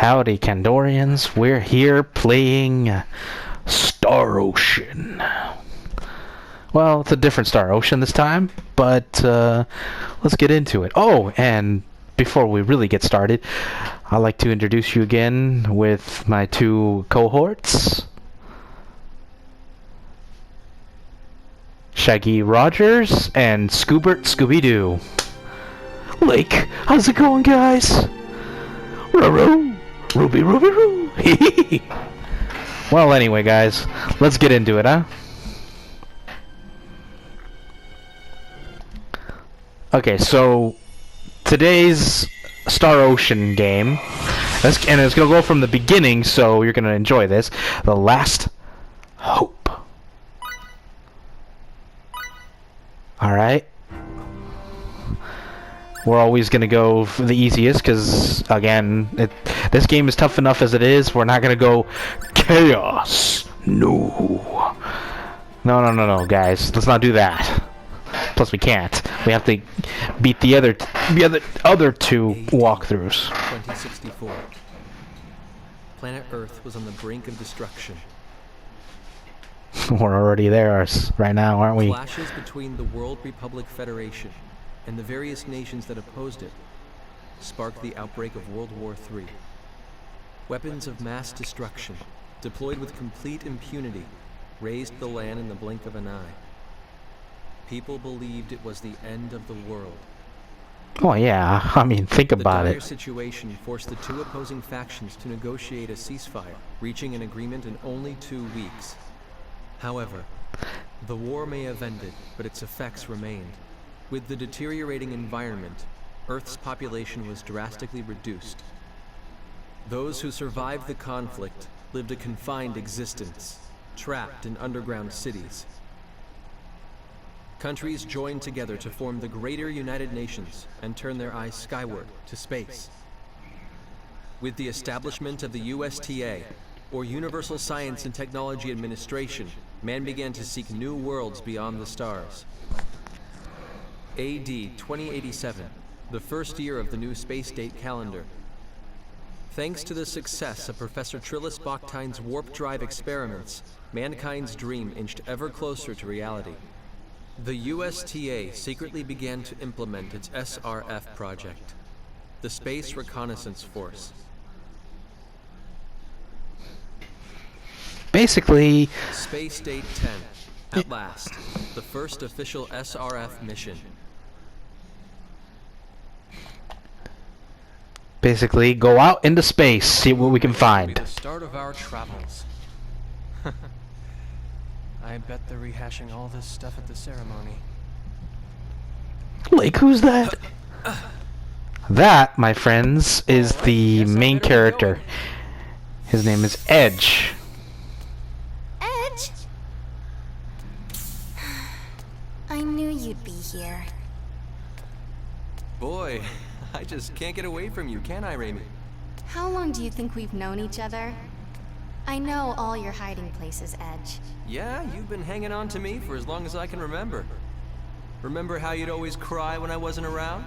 Howdy, Kandorians. We're here playing Star Ocean. Well, it's a different Star Ocean this time, but let's get into it. Oh, and before we really get started, I'd like to introduce you again with my two cohorts. Shaggy Rogers and Scoobert Scooby-Doo. Lake, how's it going, guys? Roo-roo. Ruby, Ruby, Roo! Well, anyway, guys, let's get into it, huh? Okay, so today's Star Ocean game, and it's gonna go from the beginning, so you're gonna enjoy this. The Last Hope. All right. We're always going to go for the easiest because, again, this game is tough enough as it is. We're not going to go chaos. No. No, guys. Let's not do that. Plus, we can't. We have to beat the other two walkthroughs. 2064. Planet Earth was on the brink of destruction. We're already there right now, aren't we? Clashes between the World Republic Federation and the various nations that opposed it sparked the outbreak of World War III. Weapons of mass destruction, deployed with complete impunity, razed the land in the blink of an eye. People believed it was the end of the world. Oh yeah, I mean, think about The dire it. situation forced the two opposing factions to negotiate a ceasefire, reaching an agreement in only 2 weeks. However, the war may have ended, but its effects remained. With the deteriorating environment, Earth's population was drastically reduced. Those who survived the conflict lived a confined existence, trapped in underground cities. Countries joined together to form the Greater United Nations and turn their eyes skyward to space. With the establishment of the USTA, or Universal Science and Technology Administration, man began to seek new worlds beyond the stars. AD 2087, the first year of the new space date calendar. Thanks to the success of Professor Trillis Bokhtein's warp drive experiments, mankind's dream inched ever closer to reality. The USTA secretly began to implement its SRF project, the Space Reconnaissance Force. Basically, Space Date 10, at last, the first official SRF mission. go out into space, see what we can Be find. the start of our travels. I bet they're rehashing all this stuff at the ceremony. Lake, who's that? That, my friends, is the main character. His name is Edge. Edge? I knew you'd be here. Boy, I just can't get away from you, can I, Raimi? How long do you think we've known each other? I know all your hiding places, Edge. Yeah, you've been hanging on to me for as long as I can remember. Remember how you'd always cry when I wasn't around?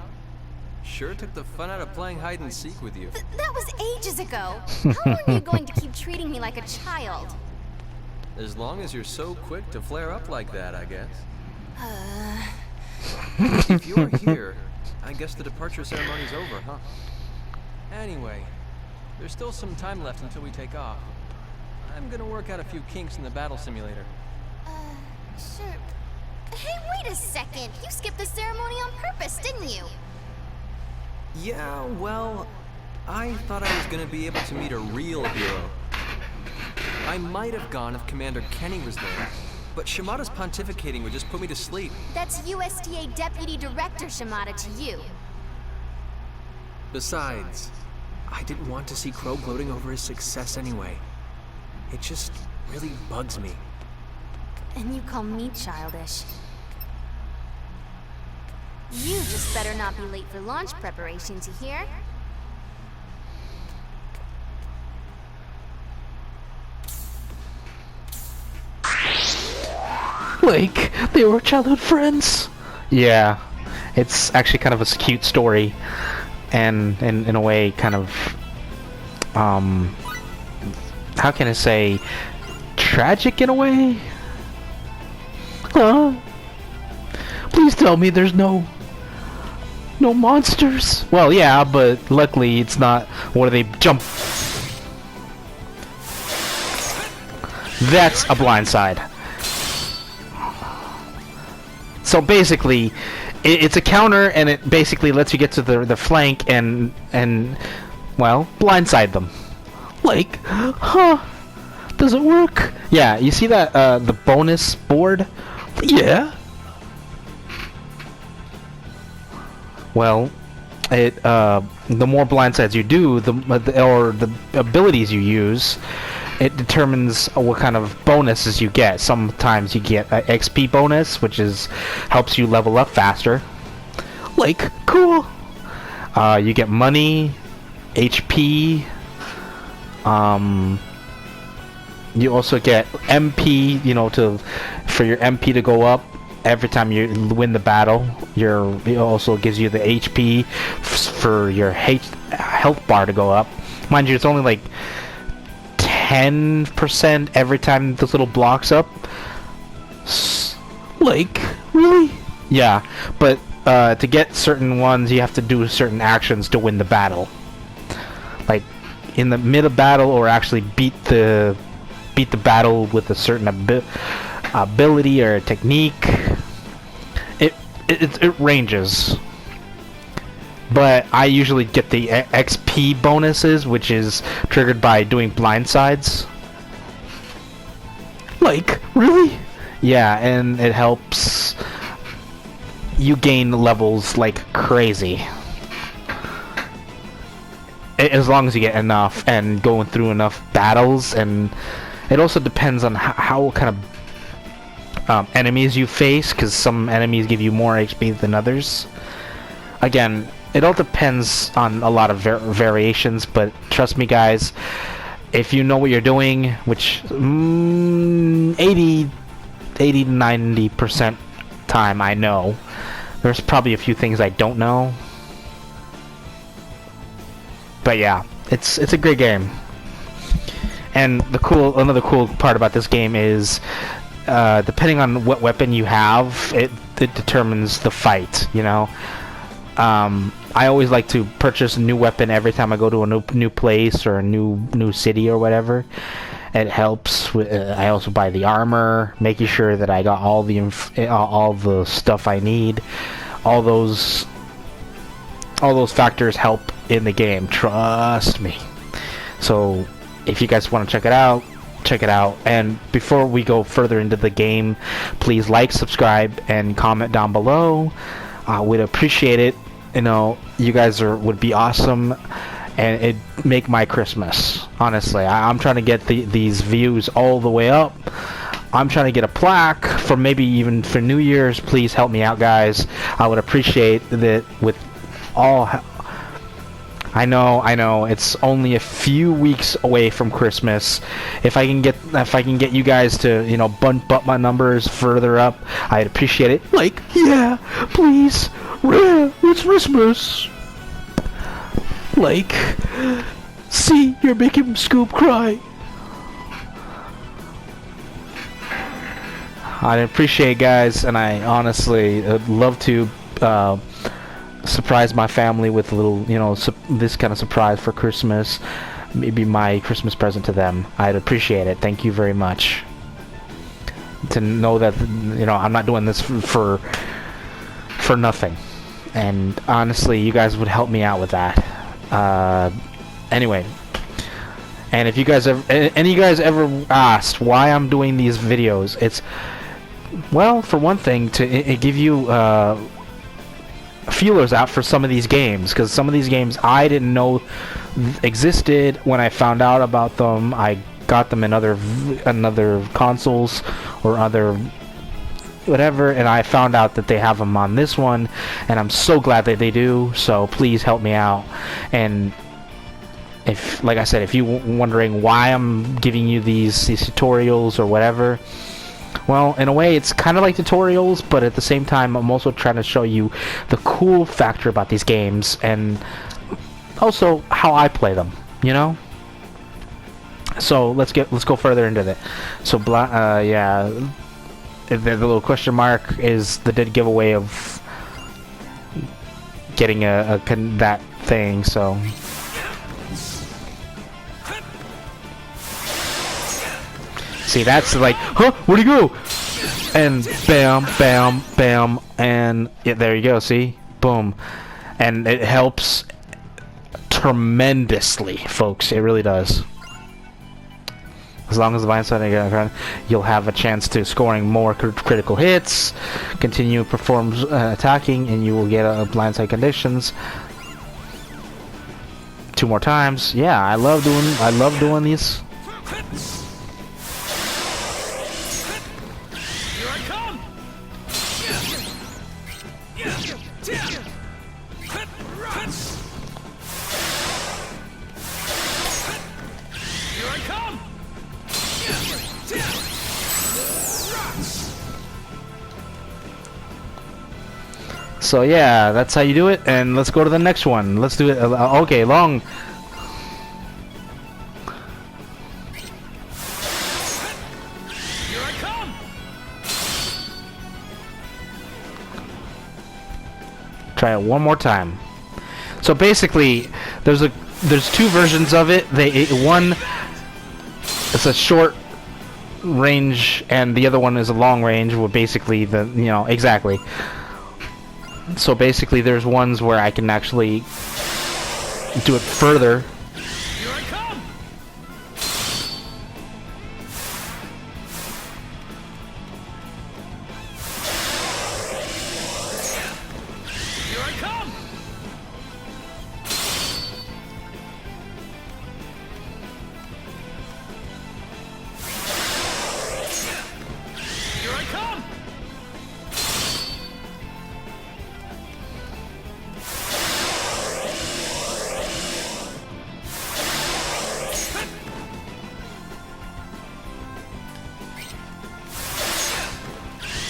Sure took the fun out of playing hide and seek with you. That was ages ago. How long are you going to keep treating me like a child? As long as you're so quick to flare up like that, I guess. If you're here, I guess the departure ceremony's over, huh? Anyway, there's still some time left until we take off. I'm gonna work out a few kinks in the battle simulator. Sure. Hey, wait a second. You skipped the ceremony on purpose, didn't you? Yeah, well, I thought I was gonna be able to meet a real hero. I might have gone if Commander Kenny was there, but Shimada's pontificating would just put me to sleep. That's USTA Deputy Director Shimada to you. Besides, I didn't want to see Crow gloating over his success anyway. It just really bugs me. And you call me childish. You just better not be late for launch preparations, you hear? Lake, they were childhood friends. Yeah, it's actually kind of a cute story, and in a way, kind of how can I say, tragic in a way? Huh? Please tell me there's no monsters. Well, yeah, but luckily it's not. What do they jump? That's a blindside. So basically, it's a counter, and it basically lets you get to the flank and well, blindside them. Like, huh? Does it work? Yeah, you see that the bonus board? Yeah. Well, the more blindsides you do, the abilities you use, it determines what kind of bonuses you get. Sometimes you get an XP bonus, which helps you level up faster. Like, cool. You get money, HP. You also get MP, for your MP to go up every time you win the battle. It also gives you the HP for your health bar to go up. Mind you, it's only like 10% every time this little blocks up. Like, really? Yeah, but to get certain ones, you have to do certain actions to win the battle. Like, in the mid of battle, or actually beat the battle with a certain ability or technique. It ranges. But I usually get the XP bonuses, which is triggered by doing blindsides. Like, really? Yeah, and it helps you gain levels like crazy. As long as you get enough and going through enough battles, and it also depends on how kind of enemies you face, because some enemies give you more HP than others. Again, it all depends on a lot of variations, but trust me guys, if you know what you're doing, which 80 to 90% time I know, there's probably a few things I don't know. But yeah, it's a great game. And another cool part about this game is, depending on what weapon you have, it determines the fight. I always like to purchase a new weapon every time I go to a new place or a new city or whatever. It helps. I also buy the armor, making sure that I got all the stuff I need. All those factors help in the game. Trust me. So if you guys want to check it out, check it out. And before we go further into the game, please like, subscribe, and comment down below. We'd appreciate it. You guys would be awesome, and it'd make my Christmas. Honestly, I'm trying to get these views all the way up. I'm trying to get a plaque for maybe even for New Year's. Please help me out, guys. I would appreciate that. With all, I know it's only a few weeks away from Christmas. If I can get you guys to bump up my numbers further up, I'd appreciate it. Like, yeah, please. It's Christmas. Like, see, you're making Scoop cry. I appreciate it, guys, and I honestly would love to surprise my family with a little, this kind of surprise for Christmas. Maybe my Christmas present to them. I'd appreciate it. Thank you very much. To know that, I'm not doing this for nothing. And honestly, you guys would help me out with that. Anyway, and if you guys ever asked why I'm doing these videos, it's, well, for one thing, to give you feelers out for some of these games, because some of these games I didn't know existed. When I found out about them, I got them in other consoles or other whatever, and I found out that they have them on this one, and I'm so glad that they do. So please help me out. And if, like I said, if you're wondering why I'm giving you these tutorials or whatever, well, in a way it's kind of like tutorials, but at the same time I'm also trying to show you the cool factor about these games, and also how I play them, So let's go further into that. So yeah, the little question mark is the dead giveaway of getting that thing. So see, that's like, huh? Where'd he go? And bam, bam, bam, and yeah, there you go. See, boom, and it helps tremendously, folks. It really does. As long as the blindsiding, you'll have a chance to scoring more critical hits, continue performs attacking, and you will get blindside conditions 2 more times. Yeah, I love doing these. Here I come! Here I come! So yeah, that's how you do it, and let's go to the next one. Let's do it. Okay, long. Here I come! Try it one more time. So basically, there's 2 versions of it. One is a short range, and the other one is a long range. Where basically exactly. So basically, there's ones where I can actually do it further. Here I come! Here I come! Here I come!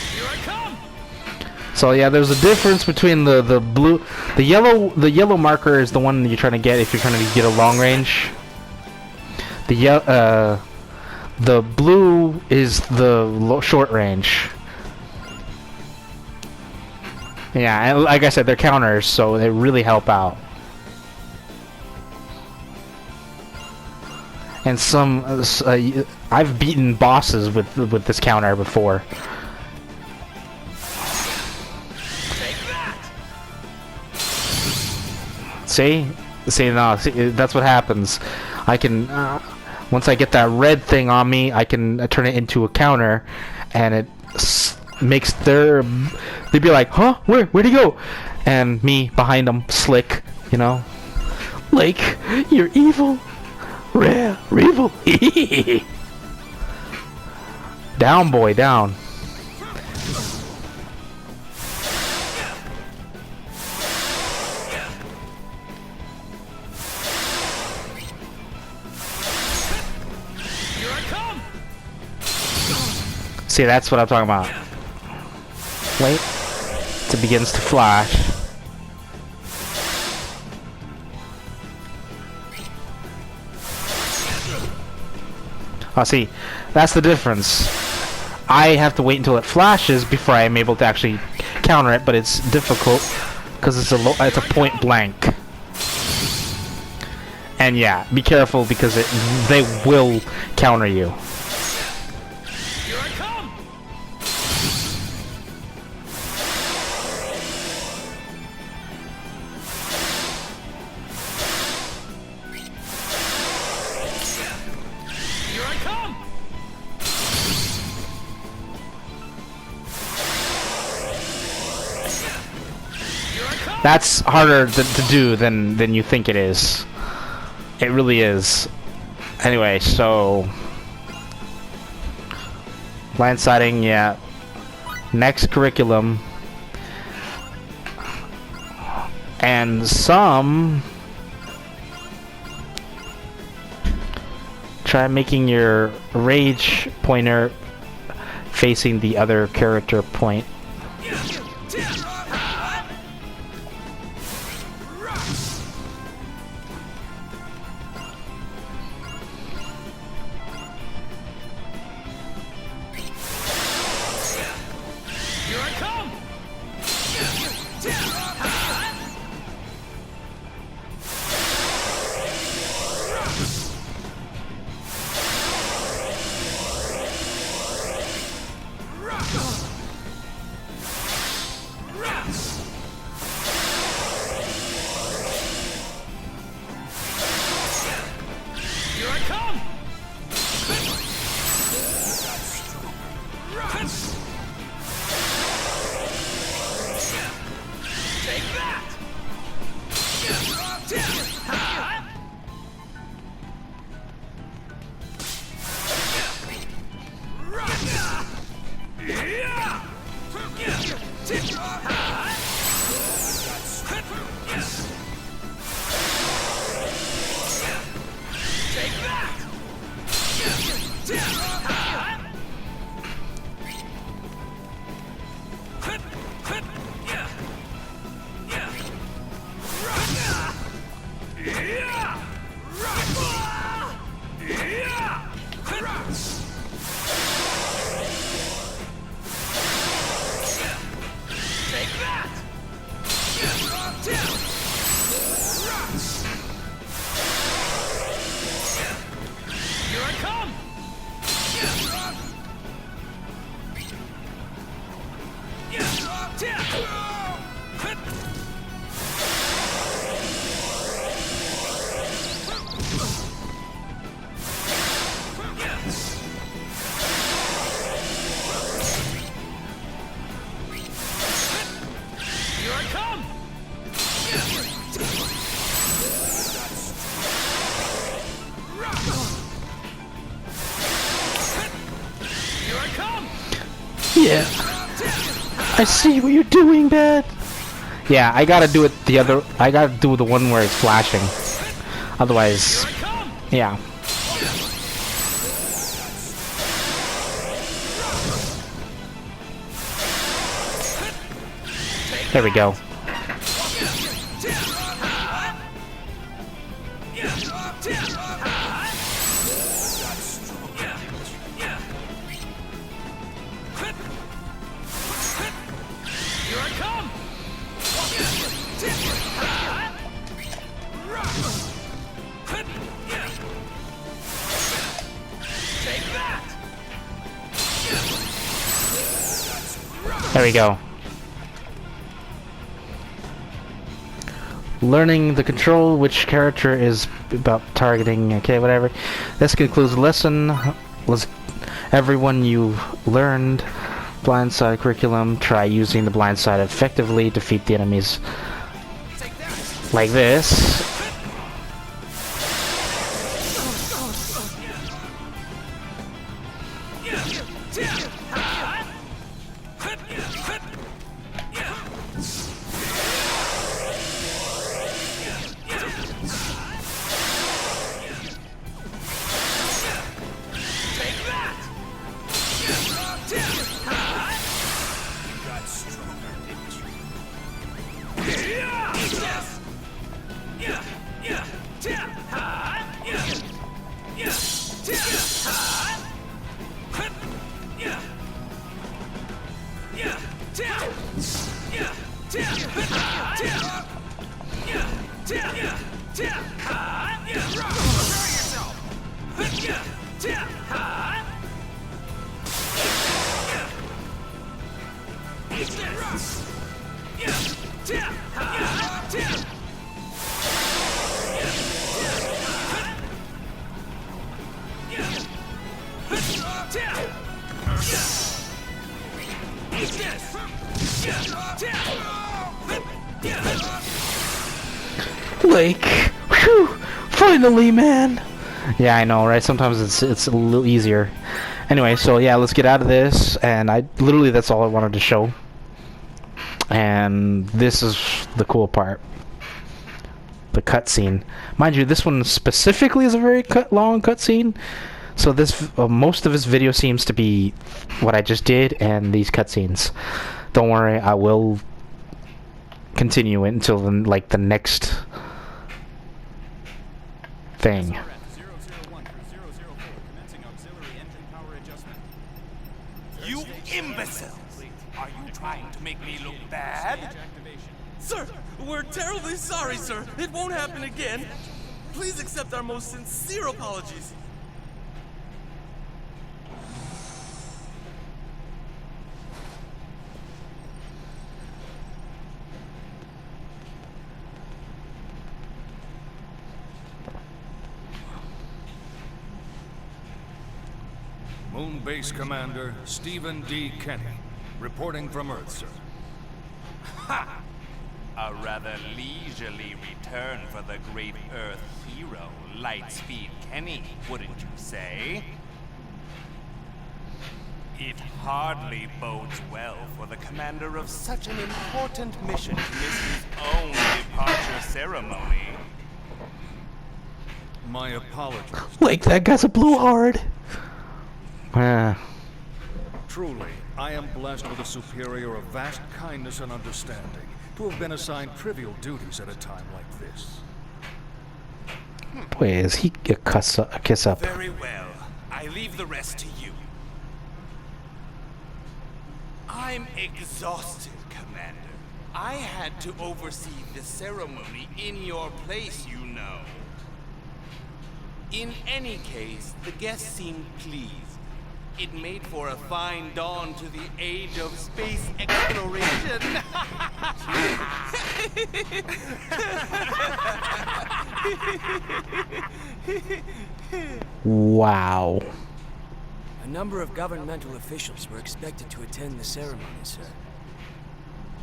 Here I come! So yeah, there's a difference between the yellow marker is the one that you're trying to get if you're trying to get a long range. The blue is the short range. Yeah, and like I said, they're counters, so they really help out. And I've beaten bosses with this counter before. See, no, see, that's what happens. I can once I get that red thing on me, I can turn it into a counter, and it makes they'd be like, huh, where'd he go? And me behind them, slick, like, you're evil, evil. Down, boy, down. Here I come! See, that's what I'm talking about. Wait. It begins to flash. Oh, see, that's the difference. I have to wait until it flashes before I am able to actually counter it, but it's difficult because it's a point blank. And yeah, be careful because they will counter you. Here I come! Here I come! Here I come! That's harder to do than you think it is. It really is. Anyway, so blindsiding, yeah. Next curriculum, and some try making your rage pointer facing the other character point. come! Take that! Take that! Take that! Here I come! Here I come! Here I come! Yeah. I see what you're doing, Dad. Yeah, I gotta do it the other. I gotta do the one where it's flashing. Otherwise, Here I come! yeah. There we go. Here I come! Take that! There we go. Learning the control, which character is about targeting. Okay, whatever. This concludes the lesson. Let's everyone you learned blindside curriculum. Try using the blindside effectively. Defeat the enemies like this. Like, whew, finally, man. Yeah, I know, right? Sometimes it's a little easier. Anyway, so yeah, let's get out of this. And literally that's all I wanted to show. And this is the cool part. The cutscene. Mind you, this one specifically is a very long cutscene. So this most of this video seems to be what I just did and these cutscenes. Don't worry, I will continue it until the next thing. You imbecile! Are you trying to make me look bad? Sir, we're terribly sorry, sir. It won't happen again. Please accept our most sincere apologies. Moon Base Commander Stephen D. Kenny, reporting from Earth, sir. Ha! A rather leisurely return for the great Earth hero, Lightspeed Kenny, wouldn't you say? It hardly bodes well for the commander of such an important mission to miss his own departure ceremony. My apologies. Like, that guy's a blowhard. Truly, I am blessed with a superior of vast kindness and understanding to have been assigned trivial duties at a time like this. Boy, is he a kiss up. Very well. I leave the rest to you. I'm exhausted, Commander. I had to oversee the ceremony in your place, you know. In any case, the guests seemed pleased. It made for a fine dawn to the age of space exploration. Wow. A number of governmental officials were expected to attend the ceremony, sir.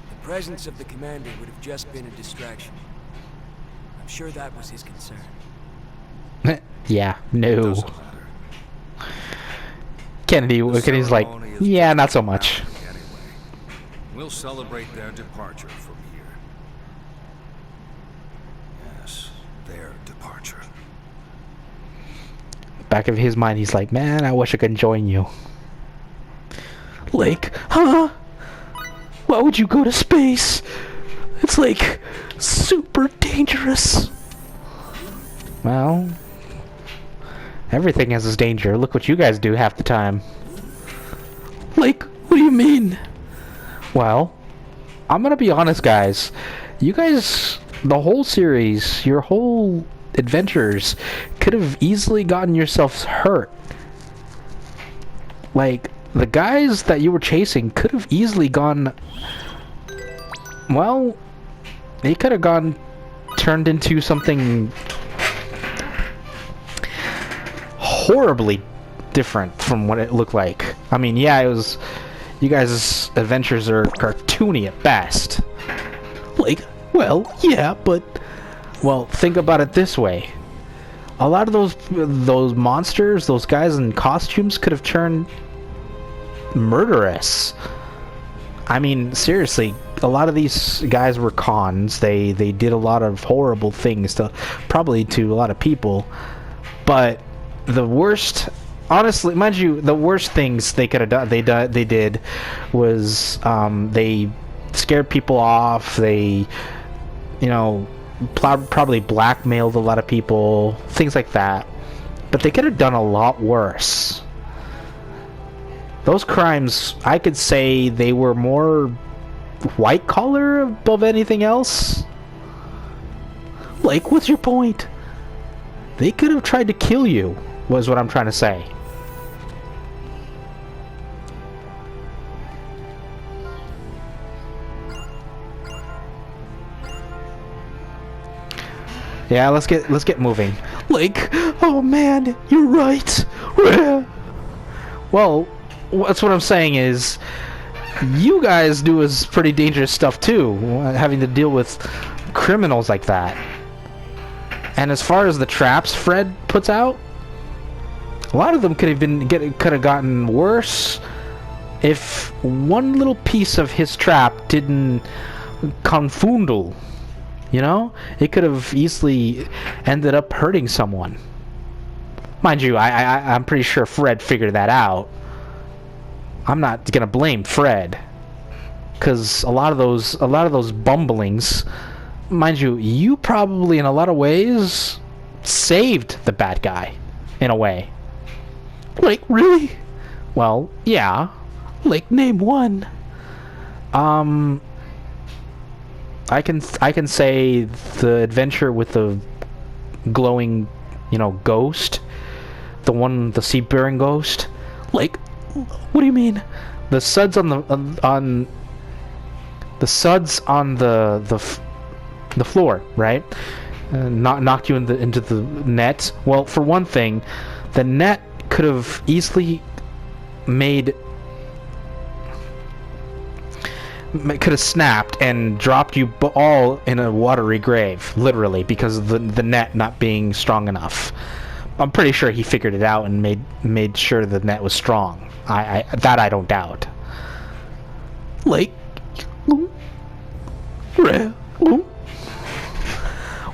The presence of the commander would have just been a distraction. I'm sure that was his concern. Yeah, no. Doesn't matter. Kennedy's like, Ceremony is yeah, not so much. anyway. We'll celebrate their departure from here. Yes, their departure. Back of his mind, he's like, man, I wish I could join you. Like, huh? Why would you go to space? It's like super dangerous. Well, everything has its danger. Look what you guys do half the time. Like, what do you mean? Well, I'm gonna be honest, guys. You guys, the whole series, your whole adventures, could have easily gotten yourselves hurt. Like, the guys that you were chasing could have easily gone... Well, they could have turned into something horribly different from what it looked like. I mean, yeah, it was... You guys' adventures are cartoony at best. Like, well, yeah, but... Well, think about it this way. A lot of those monsters, those guys in costumes could have turned murderous. I mean, seriously, a lot of these guys were cons. They did a lot of horrible things probably to a lot of people. But the worst, honestly, mind you, the worst things they could have done, they did was they scared people off. They, you know, probably blackmailed a lot of people, things like that. But they could have done a lot worse. Those crimes, I could say they were more white collar above anything else. Like, what's your point? They could have tried to kill you, was what I'm trying to say. Yeah, let's get moving. Like, oh man, you're right. Well, that's what I'm saying is, you guys do is pretty dangerous stuff too, having to deal with criminals like that. And as far as the traps Fred puts out, a lot of them could have gotten worse if one little piece of his trap didn't confoundle. You know, it could have easily ended up hurting someone. Mind you, I'm pretty sure Fred figured that out. I'm not gonna blame Fred, because a lot of those bumblings, mind you, you probably in a lot of ways saved the bad guy, in a way. Like, really? Well, yeah. Like, name one. I can say the adventure with the glowing, you know, ghost, the sea-bearing ghost. Like, what do you mean? The suds on the floor, right? Knocked you into the net. Well, for one thing, the net could have easily could have snapped and dropped you all in a watery grave, literally, because of the net not being strong enough. I'm pretty sure he figured it out and made sure the net was strong. I don't doubt.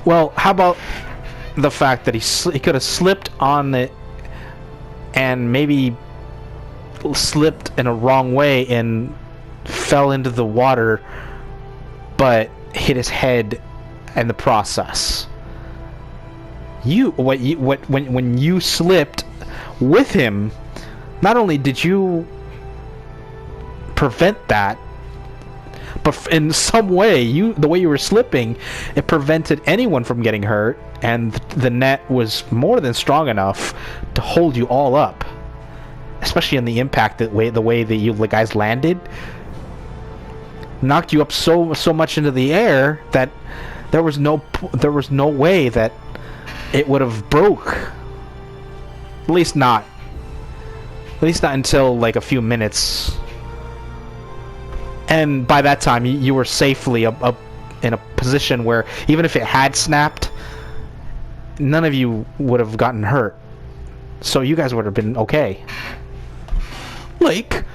Well, how about the fact that he could have slipped on it and maybe slipped in a wrong way and fell into the water, but hit his head in the process. When you slipped with him, not only did you prevent that, but in some way, the way you were slipping, it prevented anyone from getting hurt, and the net was more than strong enough to hold you all up, especially in the impact, the way that the guys landed. Knocked you up so much into the air that there was no way that it would have broke. At least not until like a few minutes. And by that time, you were safely up in a position where even if it had snapped, none of you would have gotten hurt. So you guys would have been okay.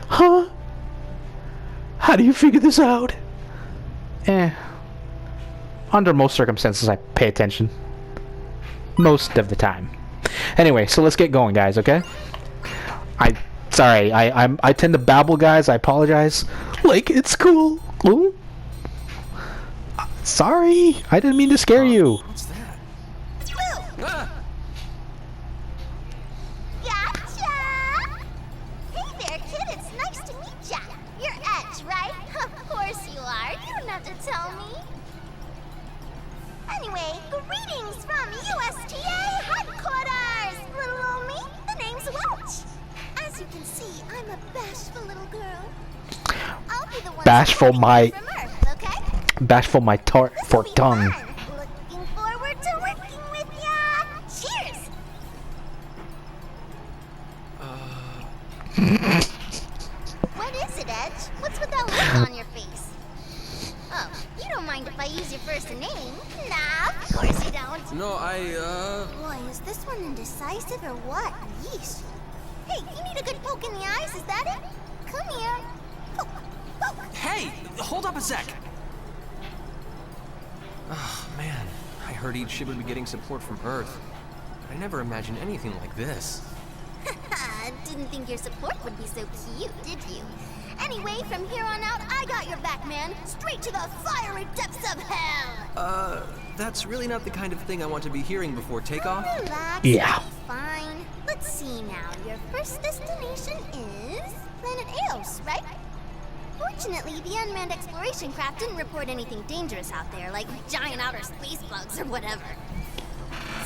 Huh? How do you figure this out? Under most circumstances, I pay attention. Most of the time. Anyway, so let's get going, guys, okay? Sorry, I tend to babble, guys. I apologize. It's cool. Ooh. Sorry, I didn't mean to scare you. What's that? Boo! Gotcha! Hey there, kid. It's nice to meet ya. You're Edge, right? Of course you are. You don't have to tell me. Anyway, greetings from USTA headquarters! Little old me, the name's Welch. As you can see, I'm a bashful little girl. I'll be the one Bashful my from Earth, okay? bashful my forked tongue. Fun. Looking forward to working with ya. Cheers! What is it, Edge? What's with that look on your face? Oh, you don't mind if I use your first name? Nah, of course you don't. No, Boy, is this one indecisive or what? Yeesh. Hey, you need a good poke in the eyes, is that it? Come here. Poke, poke. Hey! Hold up a sec! Oh, man. I heard each ship would be getting support from Earth. But I never imagined anything like this. Didn't think your support would be so cute, did you? Anyway, from here on out, I got your back, man. Straight to the fiery depths of hell! That's really not the kind of thing I want to be hearing before takeoff. Relax, Yeah. it'll be fine. Let's see now. Your first destination is planet Eos, right? Fortunately, the unmanned exploration craft didn't report anything dangerous out there, like giant outer space bugs or whatever.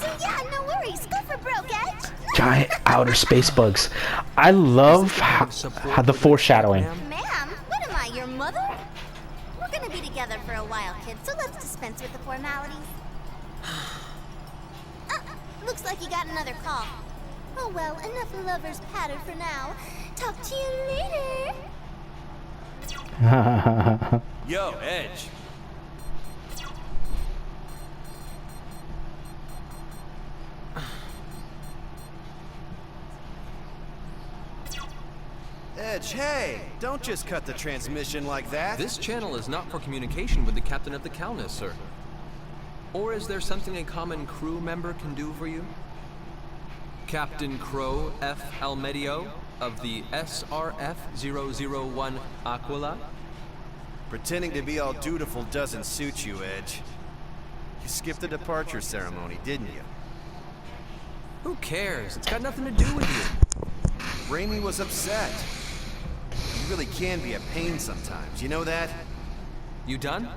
So yeah, no worries. Go for broke, Edge. Giant outer space bugs. I love how the foreshadowing. Ma'am, what am I, your mother? We're gonna be together for a while, kid, so let's dispense with the formalities. Looks like you got another call. Oh well, enough lovers patter for now. Talk to you later. Yo, Edge. Edge, hey! Don't just cut the transmission like that. This channel is not for communication with the captain of the Calnus, sir. Or is there something a common crew member can do for you? Captain Crow F. Almedio of the SRF-001 Aquila? Pretending to be all dutiful doesn't suit you, Edge. You skipped the departure ceremony, didn't you? Who cares? It's got nothing to do with you. Raimi was upset. You really can be a pain sometimes, you know that? You done?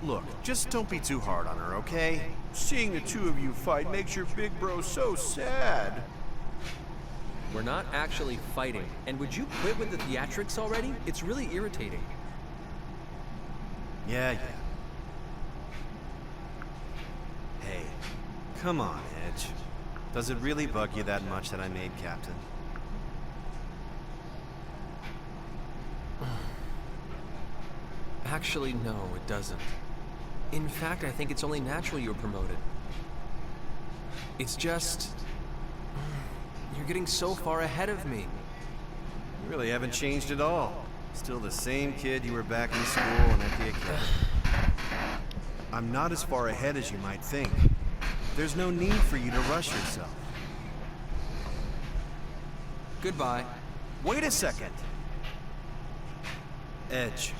Look, just don't be too hard on her, okay? Seeing the two of you fight makes your big bro so sad. We're not actually fighting. And would you quit with the theatrics already? It's really irritating. Yeah. Hey, come on, Edge. Does it really bug you that much that I made captain? Actually, no, it doesn't. In fact, I think it's only natural you were promoted. It's just... you're getting so far ahead of me. You really haven't changed at all. Still the same kid you were back in school and at the academy. I'm not as far ahead as you might think. There's no need for you to rush yourself. Goodbye. Wait a second. Edge,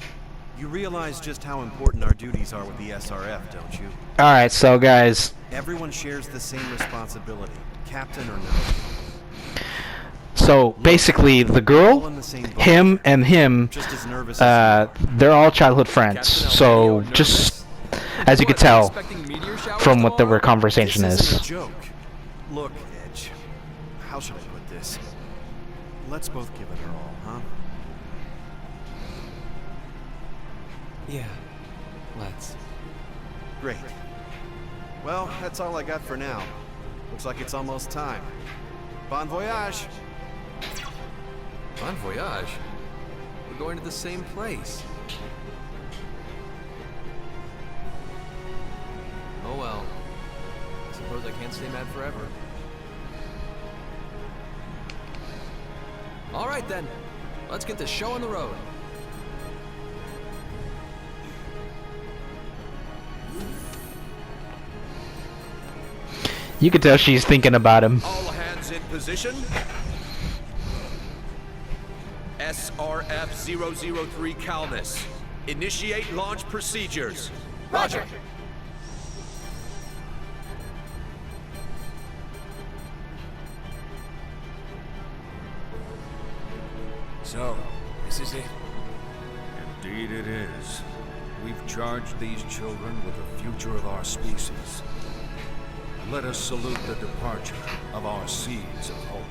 you realize just how important our duties are with the SRF, don't you? Alright, so guys, Everyone shares the same responsibility, captain or no. so basically the girl, him, and him, Just as nervous as they're all childhood friends. So just as you could tell from what their conversation This isn't a is. joke. Look, Edge, how should I put this? Let's both give it our all, huh? Yeah, let's. Great. Well, that's all I got for now. Looks like it's almost time. Bon voyage! Bon voyage. We're going to the same place. Oh well. I suppose I can't stay mad forever. All right then. Let's get the show on the road. You could tell she's thinking about him. All hands in position. SRF-003 Calnus. Initiate launch procedures. Roger. So, this is it. Indeed it is. We've charged these children with the future of our species. Let us salute the departure of our seeds of hope.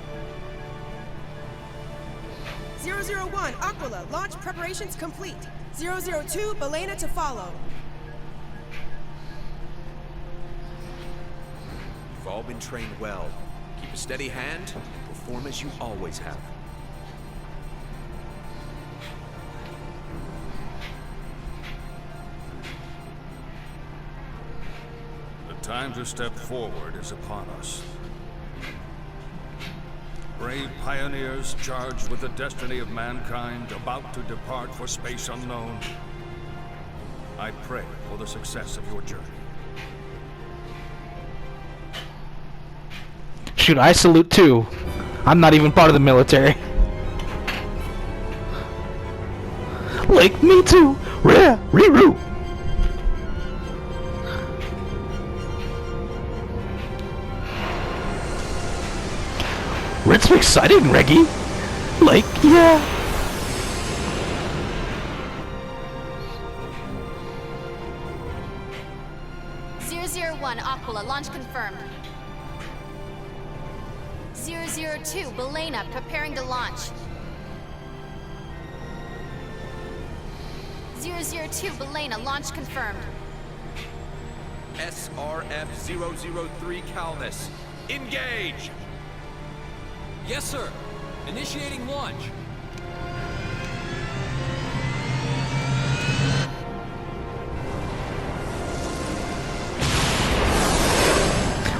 001, Aquila, launch preparations complete. 002, Belena to follow. You've all been trained well. Keep a steady hand and perform as you always have. The time to step forward is upon us. Brave pioneers charged with the destiny of mankind, about to depart for space unknown. I pray for the success of your journey. Shoot, I salute too. I'm not even part of the military. Like, me too. Ree-roo. It's exciting, Reggie. Like, yeah. One, Aquila, launch confirmed. 002, Belena, preparing to launch. 002, Belena, launch confirmed. SRF-003 Calnus. Engage! Yes, sir. Initiating launch.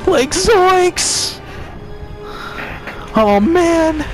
Like, zoinks! Oh, man!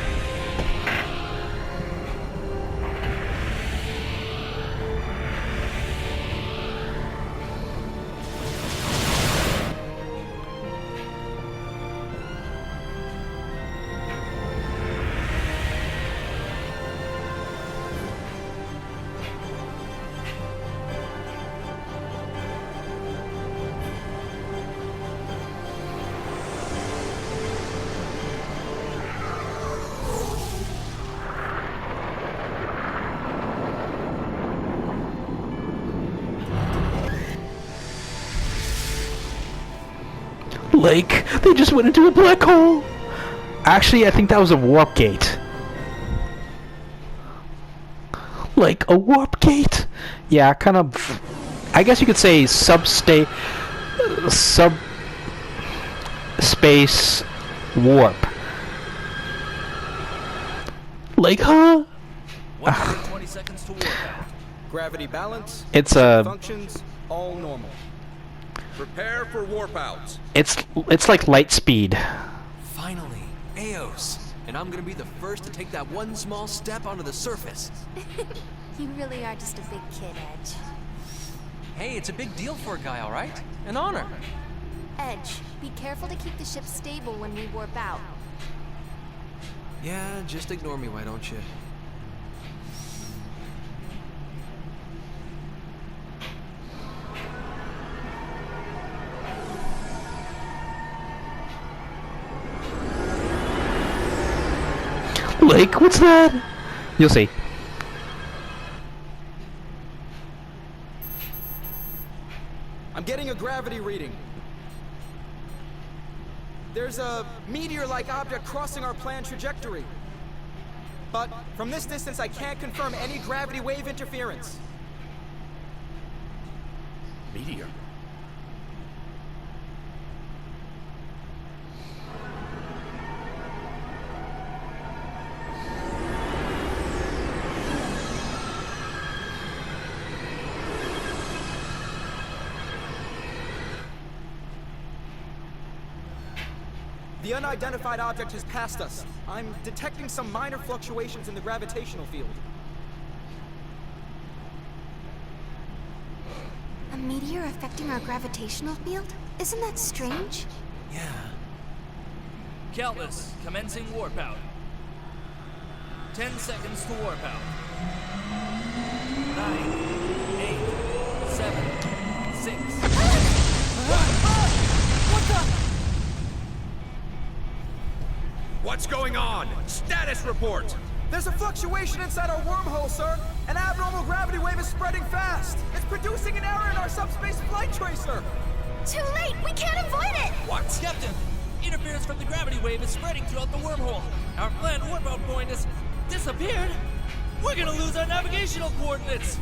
Like, they just went into a black hole. Actually, I think that was a warp gate. Like, a warp gate? Yeah, kind of... I guess you could say subspace warp. Like, huh? 120 seconds to warp out. Gravity balance, It's a. functions, all normal. Prepare for warp out. It's like light speed. Finally, Eos. And I'm gonna be the first to take that one small step onto the surface. You really are just a big kid, Edge. Hey, it's a big deal for a guy, all right? An honor. Edge, be careful to keep the ship stable when we warp out. Yeah, just ignore me, why don't you? Like, what's that? You'll see. I'm getting a gravity reading. There's a meteor-like object crossing our planned trajectory. But from this distance, I can't confirm any gravity wave interference. Meteor? The unidentified object has passed us. I'm detecting some minor fluctuations in the gravitational field. A meteor affecting our gravitational field? Isn't that strange? Yeah. Countless, commencing warp out. 10 seconds to warp out. 9, 8, 7, 6. What the? What's going on? Status report! There's a fluctuation inside our wormhole, sir. An abnormal gravity wave is spreading fast. It's producing an error in our subspace flight tracer. Too late! We can't avoid it! What? Captain, interference from the gravity wave is spreading throughout the wormhole. Our planned warp out point has disappeared. We're gonna lose our navigational coordinates.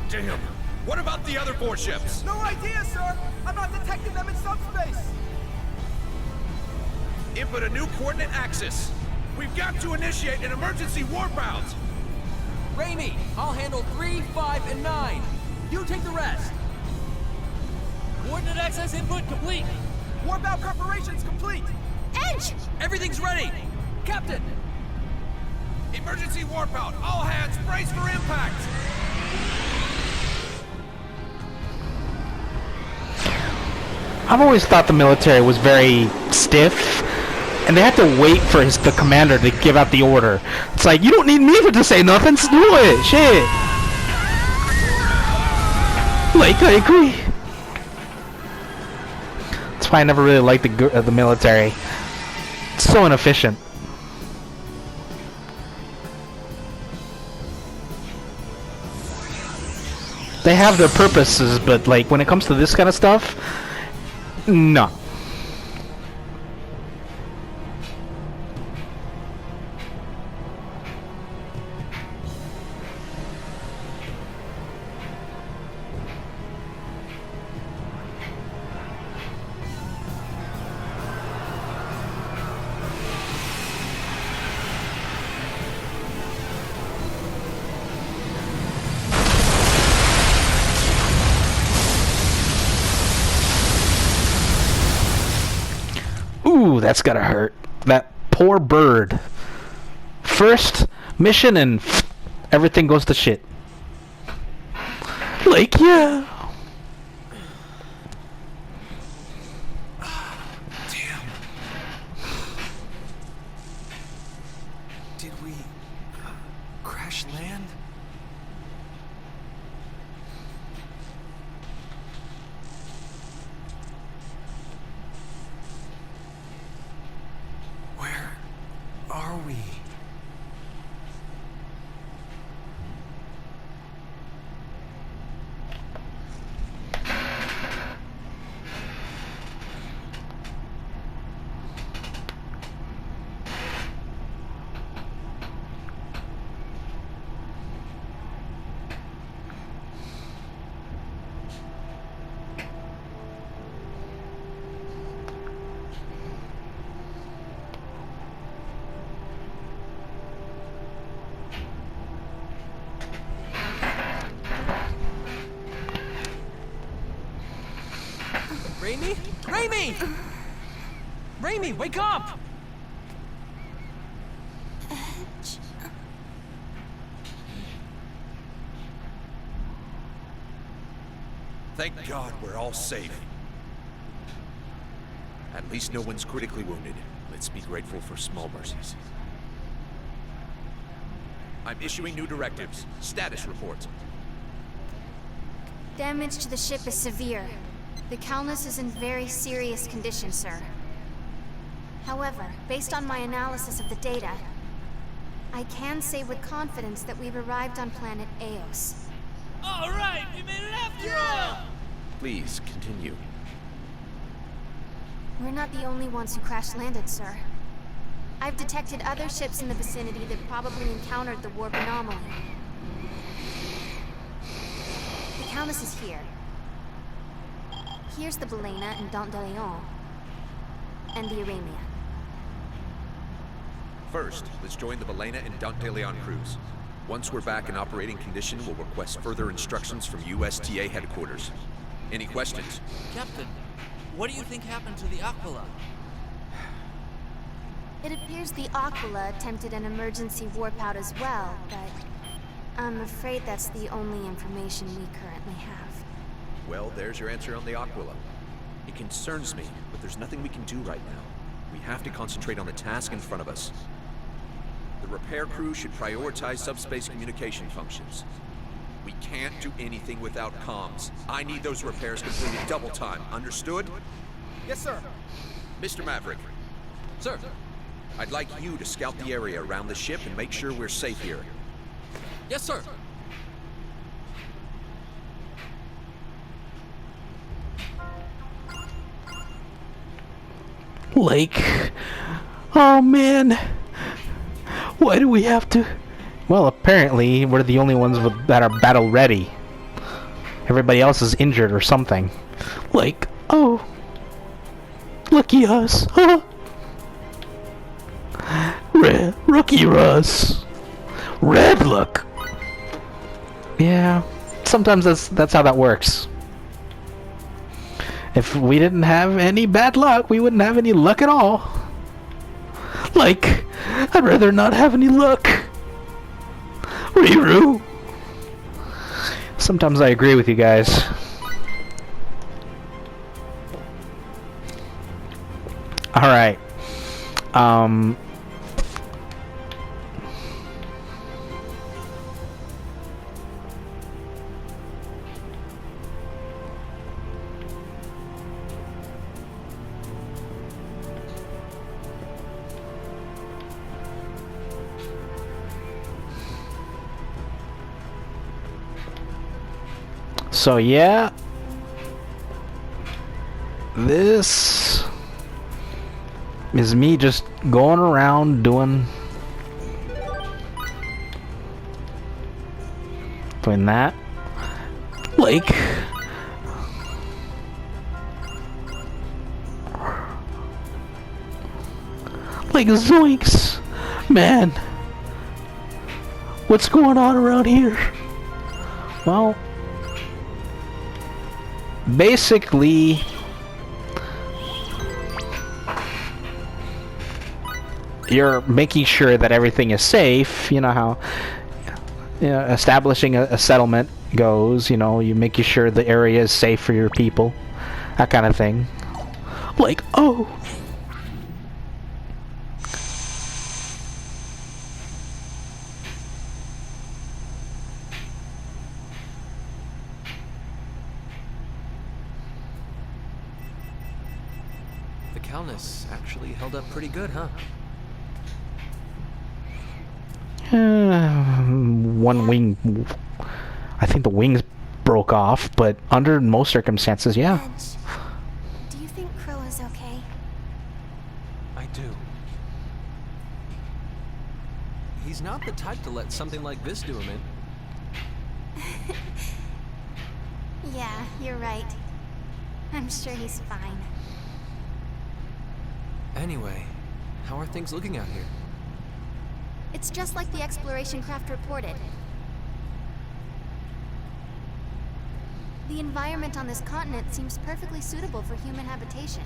Damn! What about the other 4 ships? No idea, sir. I'm not detecting them in subspace. Input a new coordinate axis. We've got to initiate an emergency warp out. Raimi, I'll handle 3, 5, and 9. You take the rest. Coordinate access input complete. Warp out preparations complete. Edge! Everything's ready. Captain! Emergency warp out. All hands brace for impact. I've always thought the military was very stiff, and they have to wait for the commander to give out the order. It's like, you don't need me to say nothing, just do it, shit. Like, I agree. That's why I never really liked the military. It's so inefficient. They have their purposes, but like when it comes to this kind of stuff, no. Ooh, that's gotta hurt. That poor bird. First mission and everything goes to shit. Like, yeah. Damn. Did we crash land? Where are we? Raimi? Raimi! Raimi, wake up! Thank God we're all safe. At least no one's critically wounded. Let's be grateful for small mercies. I'm issuing new directives. Status reports. Damage to the ship is severe. The Calnus is in very serious condition, sir. However, based on my analysis of the data, I can say with confidence that we've arrived on planet Eos. All right, we made it after all! Please, continue. We're not the only ones who crash-landed, sir. I've detected other ships in the vicinity that probably encountered the warp anomaly. The Calnus is here. Here's the Balena and Dante de Leon. And the Aramia. First, let's join the Balena and Dante de Leon crews. Once we're back in operating condition, we'll request further instructions from USTA headquarters. Any questions? Captain, what do you think happened to the Aquila? It appears the Aquila attempted an emergency warp out as well, but I'm afraid that's the only information we currently have. Well, there's your answer on the Aquila. It concerns me, but there's nothing we can do right now. We have to concentrate on the task in front of us. The repair crew should prioritize subspace communication functions. We can't do anything without comms. I need those repairs completed double time. Understood? Yes, sir. Mr. Maverick. Sir. I'd like you to scout the area around the ship and make sure we're safe here. Yes, sir. Lake. Oh man. Why do we have to? Well, apparently we're the only ones that are battle ready. Everybody else is injured or something. Like, oh. Lucky us, huh? Rookie Russ. Red luck. Yeah, sometimes that's how that works. If we didn't have any bad luck, we wouldn't have any luck at all. Like, I'd rather not have any luck. Riru. Sometimes I agree with you guys. Alright. So yeah, this is me just going around doing that. Like, zoinks, man, what's going on around here? Well, basically, you're making sure that everything is safe. You know how establishing a settlement goes. You know, you making sure the area is safe for your people, that kind of thing. Like, oh. The Calnus actually held up pretty good, huh? One wing, I think the wings broke off, but under most circumstances, yeah. Edge, do you think Crow is okay? I do. He's not the type to let something like this do him in. Yeah, you're right. I'm sure he's fine. Anyway, how are things looking out here? It's just like the exploration craft reported. The environment on this continent seems perfectly suitable for human habitation.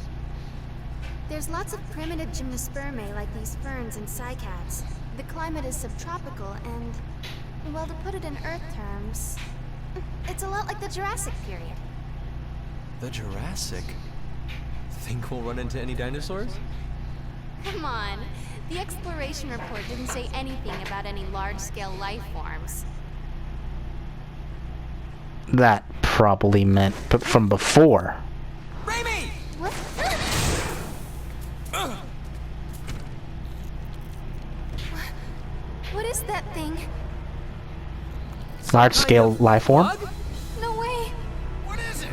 There's lots of primitive gymnospermae like these ferns and cycads. The climate is subtropical and, well, to put it in Earth terms, it's a lot like the Jurassic period. The Jurassic? Think we'll run into any dinosaurs? Come on. The exploration report didn't say anything about any large-scale life forms. That probably meant from before. Raimi! What? What is that thing? Large-scale life form? Bug? No way! What is it?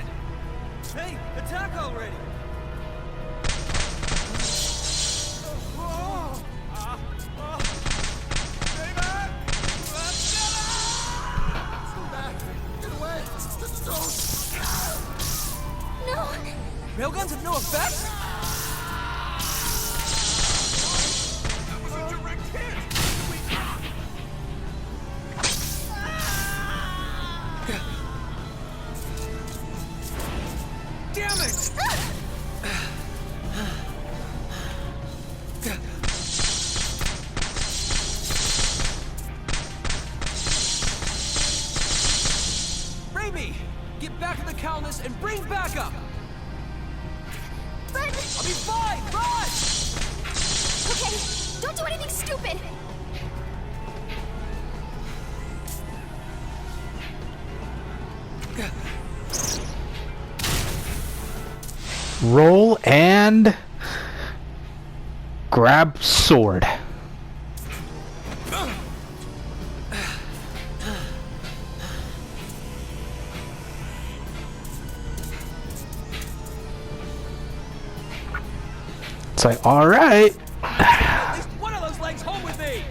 Hey, attack already! No! Railguns have no effect? That was a direct hit! Damn it! Raimi! Get back to the Calnus and bring backup! But... I'll be fine! Run! Okay, don't do anything stupid! Roll and grab sword. It's like, all right. At least one of those legs home with me!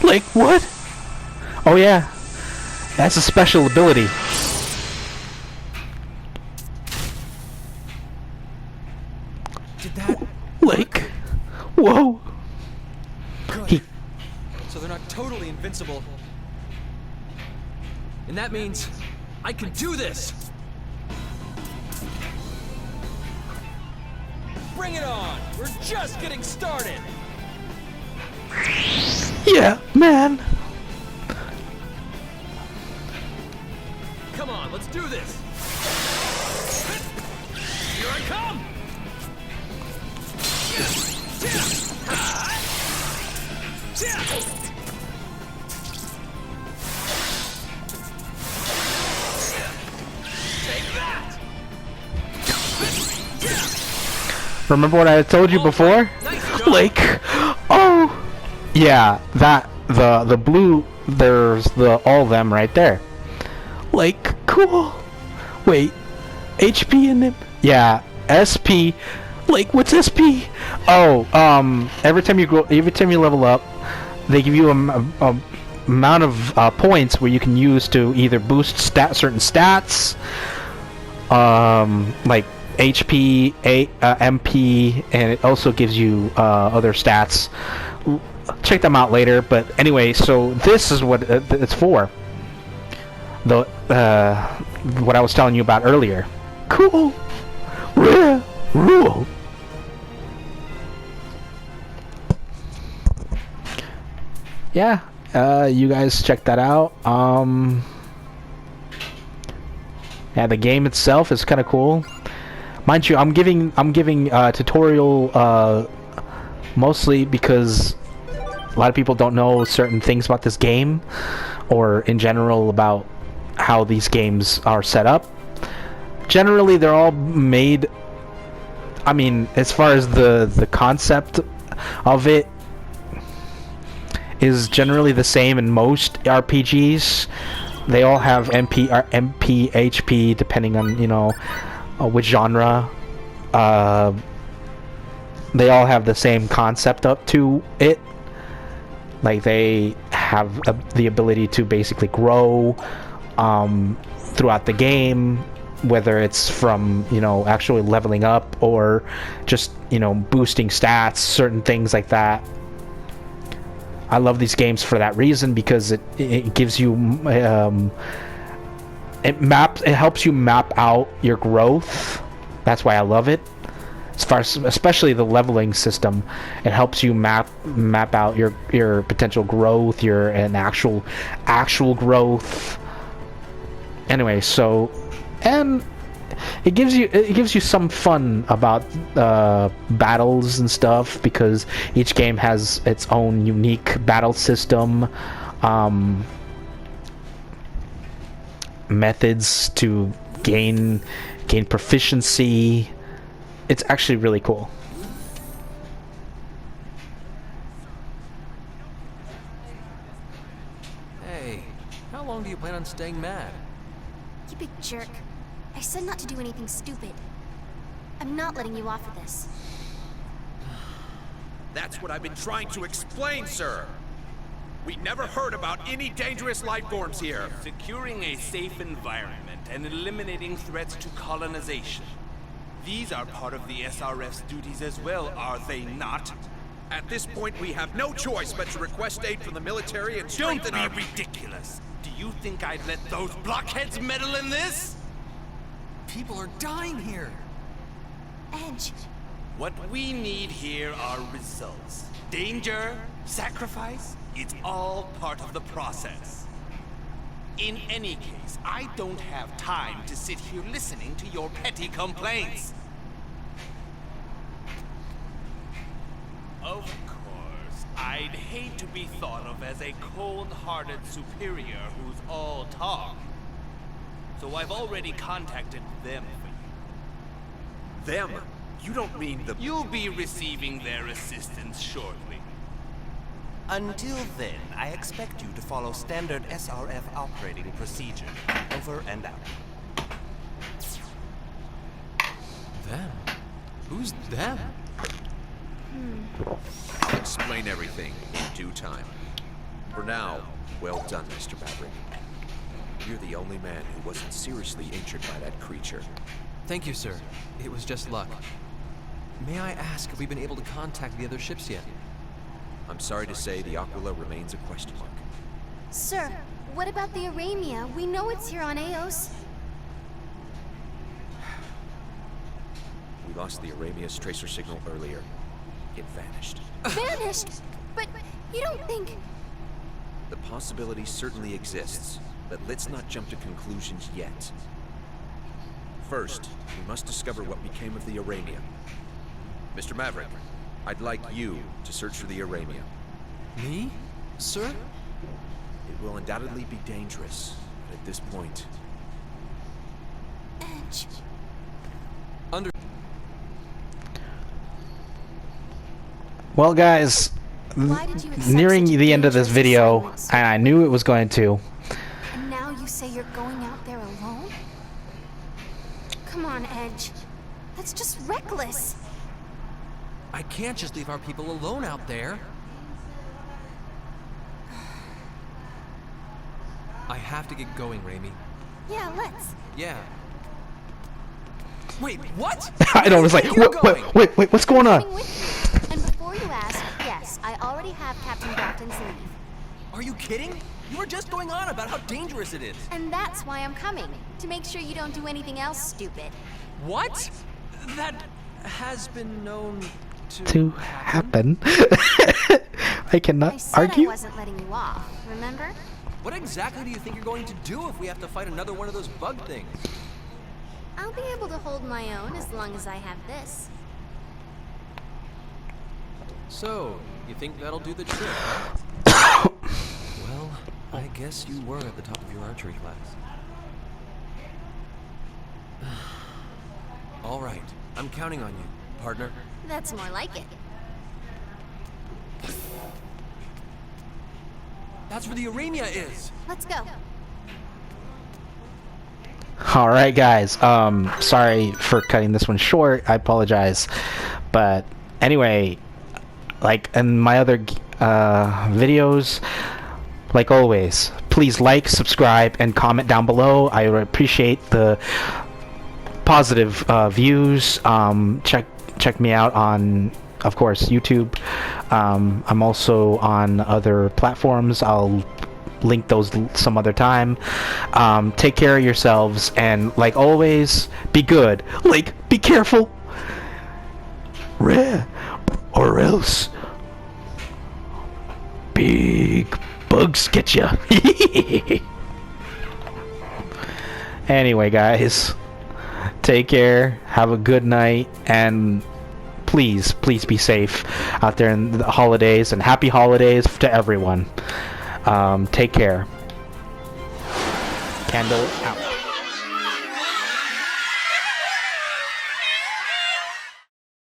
Like what? Oh yeah, that's a special ability. Did that... Like, whoa. He So they're not totally invincible. And that means I can do this! Bring it on! We're just getting started! Yeah, man. Come on, let's do this! Here I come! Take that! Remember what I told you before? Like, oh, yeah, that the blue. There's the all them right there. Like, cool. Wait, HP in it? Yeah, SP. Like, what's SP? Oh, every time you level up, they give you a amount of points where you can use to either boost certain stats, like HP, MP, and it also gives you other stats. Check them out later. But anyway, so this is what it's for. The what I was telling you about earlier. Cool. Yeah. Rule. Yeah, you guys check that out. Yeah, the game itself is kind of cool. Mind you, I'm giving tutorial mostly because a lot of people don't know certain things about this game, or in general about how these games are set up. Generally, they're all made. I mean, as far as the concept of it is generally the same in most RPGs. They all have MP, HP, depending on, you know, which genre. They all have the same concept up to it. Like, they have the ability to basically grow throughout the game, whether it's from, you know, actually leveling up or just, you know, boosting stats, certain things like that. I love these games for that reason, because it gives you it helps you map out your growth. That's why I love it. As far as, especially the leveling system, it helps you map out your potential growth, an actual growth. Anyway, so, and it gives you some fun about battles and stuff, because each game has its own unique battle system, methods to gain proficiency. It's actually really cool. Hey, how long do you plan on staying mad? You big jerk. I said not to do anything stupid. I'm not letting you off of this. That's what I've been trying to explain, sir. We never heard about any dangerous life forms here. Securing a safe environment and eliminating threats to colonization. These are part of the SRF's duties as well, are they not? At this point, we have no choice but to request aid from the military and strengthen Don't be ridiculous. Do you think I'd let those blockheads meddle in this? People are dying here. Edge. What we need here are results. Danger, sacrifice, it's all part of the process. In any case, I don't have time to sit here listening to your petty complaints. Of course, I'd hate to be thought of as a cold-hearted superior who's all talk. So I've already contacted them for you. Them? You don't mean the... You'll be receiving their assistance shortly. Until then, I expect you to follow standard SRF operating procedure. Over and out. Them? Who's them? I'll explain everything in due time. For now, well done, Mr. Maverick. You're the only man who wasn't seriously injured by that creature. Thank you, sir. It was just luck. May I ask if we've been able to contact the other ships yet? I'm sorry to say the Aquila remains a question mark. Sir, what about the Aramia? We know it's here on Eos. We lost the Aramia's tracer signal earlier. It vanished. Vanished? But you don't think... The possibility certainly exists, but let's not jump to conclusions yet. First, we must discover what became of the Aramia. Mr. Maverick, I'd like you to search for the Aramia. Me? Sir? It will undoubtedly be dangerous, but at this point... Edge. Well, guys, nearing the end of this video, and I knew it was going to. And now you say you're going out there alone? Come on, Edge. That's just reckless. I can't just leave our people alone out there. I have to get going, Raimi. Yeah, let's. Yeah. Wait, what? I know, it's like, wait, what's going on? And before you ask, yes, I already have Captain Grafton's leave. Are you kidding? You were just going on about how dangerous it is. And that's why I'm coming, to make sure you don't do anything else stupid. What? That has been known to happen. I cannot I said argue. I wasn't letting you off, remember? What exactly do you think you're going to do if we have to fight another one of those bug things? I'll be able to hold my own as long as I have this. So, you think that'll do the trick, huh? Well, I guess you were at the top of your archery class. All right, I'm counting on you, partner. That's more like it. That's where the Aramia is! Let's go. Alright, guys, sorry for cutting this one short. I apologize. But anyway, like in my other videos, like always, please like, subscribe, and comment down below. I would appreciate the positive views. Check me out on of course, YouTube. I'm also on other platforms. I'll link those some other time. Take care of yourselves, and like always, be good. Like, be careful. Rare, or else big bugs get ya. Anyway, guys, take care. Have a good night, and please be safe out there in the holidays, and happy holidays to everyone. Take care. Candle out.